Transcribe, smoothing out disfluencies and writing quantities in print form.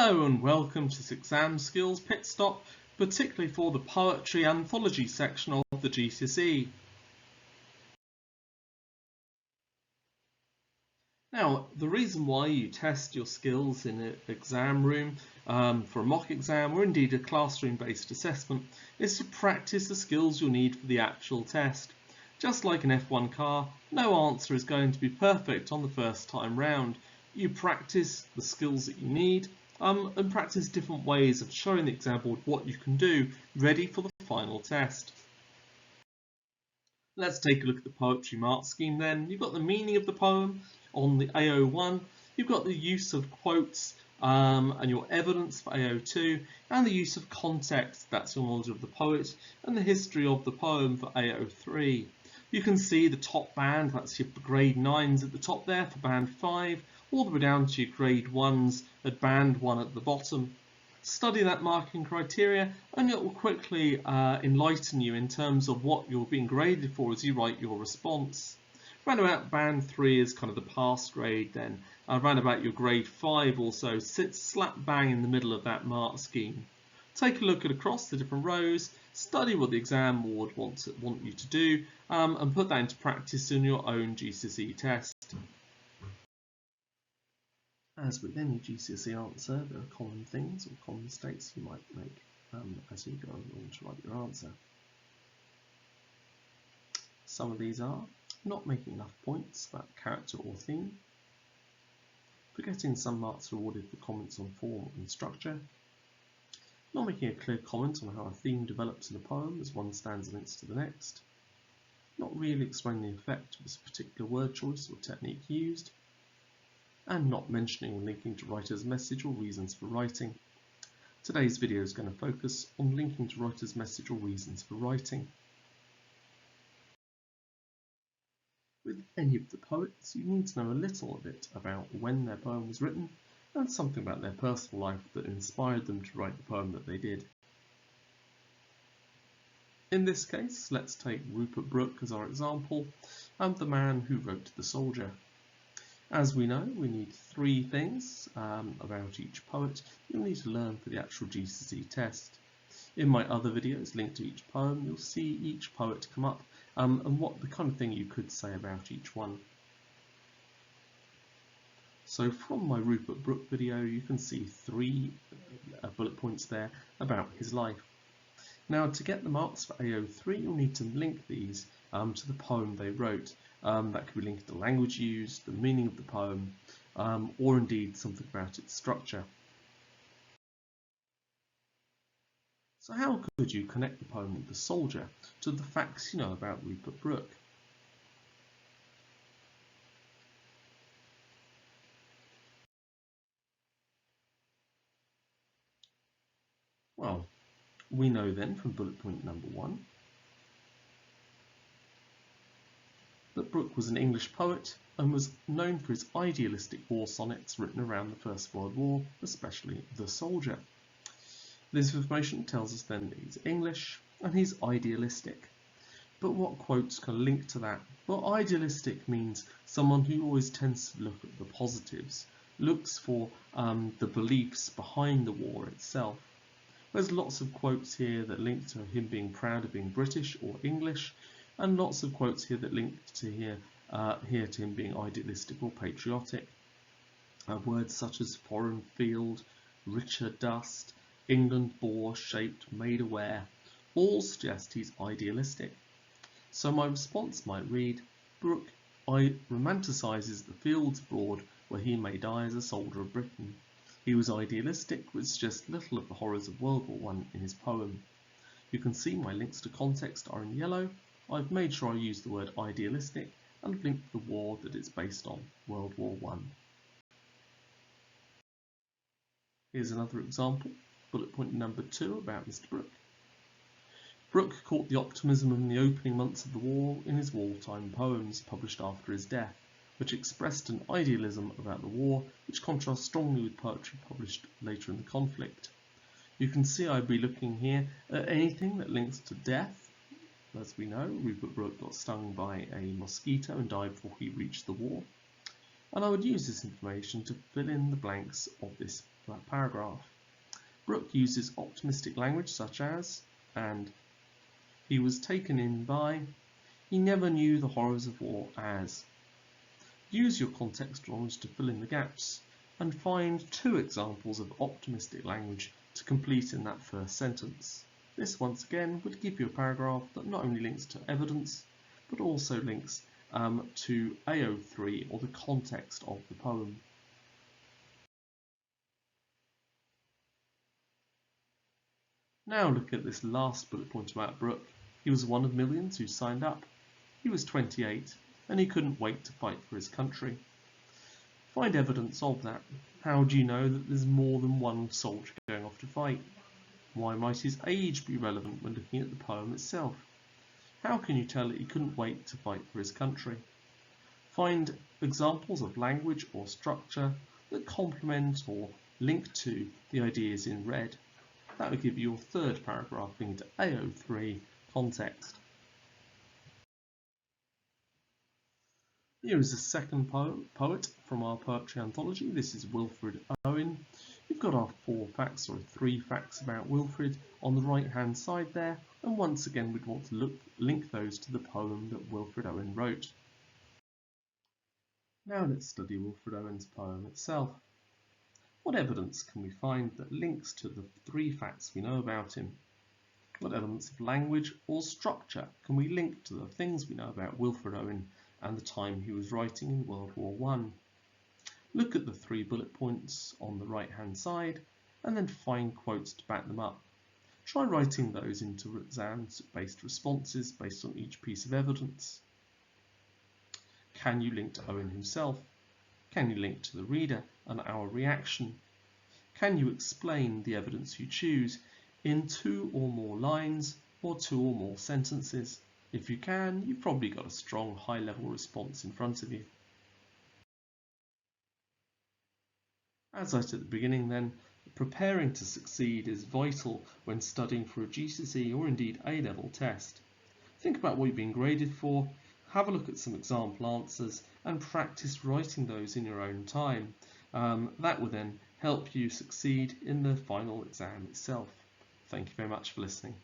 Hello and welcome to this exam skills pit stop, particularly for the poetry anthology section of the GCSE. Now, the reason why you test your skills in an exam room for a mock exam or indeed a classroom-based assessment is to practice the skills you'll need for the actual test. Just like an F1 car, no answer is going to be perfect on the first time round. You practice the skills that you need and practice different ways of showing the exam board what you can do, ready for the final test. Let's take a look at the poetry mark scheme then. You've got the meaning of the poem on the AO1, you've got the use of quotes and your evidence for AO2, and the use of context, that's your knowledge of the poet, and the history of the poem for AO3. You can see the top band, that's your grade 9s at the top there for band 5, all the way down to your grade 1s at band 1 at the bottom. Study that marking criteria and it will quickly enlighten you in terms of what you're being graded for as you write your response. Round about band 3 is kind of the pass grade then. Round about your grade 5 also sits slap bang in the middle of that mark scheme. Take a look at across the different rows, study what the exam board want you to do and put that into practice in your own GCSE test. As with any GCSE answer, there are common things or common mistakes you might make as you go along to write your answer. Some of these are not making enough points about character or theme, forgetting some marks are awarded for comments on form and structure, not making a clear comment on how a theme develops in a poem as one stanza links to the next, not really explaining the effect of a particular word choice or technique used, and not mentioning or linking to writer's message or reasons for writing. Today's video is going to focus on linking to writer's message or reasons for writing. With any of the poets, you need to know a little bit about when their poem was written and something about their personal life that inspired them to write the poem that they did. In this case, let's take Rupert Brooke as our example and the man who wrote The Soldier. As we know, we need 3 things about each poet you'll need to learn for the actual GCSE test. In my other videos linked to each poem, you'll see each poet come up and what the kind of thing you could say about each one. So from my Rupert Brooke video, you can see 3 bullet points there about his life. Now, to get the marks for AO3, you'll need to link these to the poem they wrote. That could be linked to the language used, the meaning of the poem, or indeed something about its structure. So how could you connect the poem The Soldier to the facts you know about Rupert Brooke? Well, we know then from bullet point number 1 that Brooke was an English poet and was known for his idealistic war sonnets written around the First World War, especially The Soldier. This information tells us then that he's English and he's idealistic. But what quotes can link to that? Well, idealistic means someone who always tends to look at the positives, looks for the beliefs behind the war itself. There's lots of quotes here that link to him being proud of being British or English, and lots of quotes here that link to to him being idealistic or patriotic. Words such as foreign field, richer dust, England bore, shaped, made aware, all suggest he's idealistic. So my response might read, Brooke romanticises the fields broad where he may die as a soldier of Britain. He was idealistic, which suggests little of the horrors of World War I in his poem. You can see my links to context are in yellow. I've made sure I use the word idealistic and linked the war that it's based on, World War I. Here's another example, bullet point number 2 about Mr. Brooke. Brooke caught the optimism in the opening months of the war in his wartime poems published after his death, which expressed an idealism about the war which contrasts strongly with poetry published later in the conflict. You can see I'd be looking here at anything that links to death. As we know, Rupert Brooke got stung by a mosquito and died before he reached the war. And I would use this information to fill in the blanks of this for that paragraph. Brooke uses optimistic language such as, and he was taken in by, he never knew the horrors of war as. Use your context knowledge to fill in the gaps and find 2 examples of optimistic language to complete in that first sentence. This once again would give you a paragraph that not only links to evidence but also links to AO3 or the context of the poem. Now look at this last bullet point about Brooke. He was one of millions who signed up. He was 28 and he couldn't wait to fight for his country. Find evidence of that. How do you know that there's more than one soldier going off to fight? Why might his age be relevant when looking at the poem itself? How can you tell that he couldn't wait to fight for his country? Find examples of language or structure that complement or link to the ideas in red. That would give you your third paragraph linked to AO3 context. Here is the second poet from our poetry anthology. This is Wilfred Owen. We've got our 3 facts about Wilfred on the right hand side there, and once again we'd want to link those to the poem that Wilfred Owen wrote. Now let's study Wilfred Owen's poem itself. What evidence can we find that links to the 3 facts we know about him? What elements of language or structure can we link to the things we know about Wilfred Owen and the time he was writing in World War I? Look at the 3 bullet points on the right hand side and then find quotes to back them up. Try writing those into exam-based responses based on each piece of evidence. Can you link to Owen himself? Can you link to the reader and our reaction? Can you explain the evidence you choose in 2 or more lines or 2 or more sentences? If you can, you've probably got a strong high-level response in front of you. As I said at the beginning then, preparing to succeed is vital when studying for a GCSE or indeed A-level test. Think about what you've been graded for, have a look at some example answers and practice writing those in your own time. That will then help you succeed in the final exam itself. Thank you very much for listening.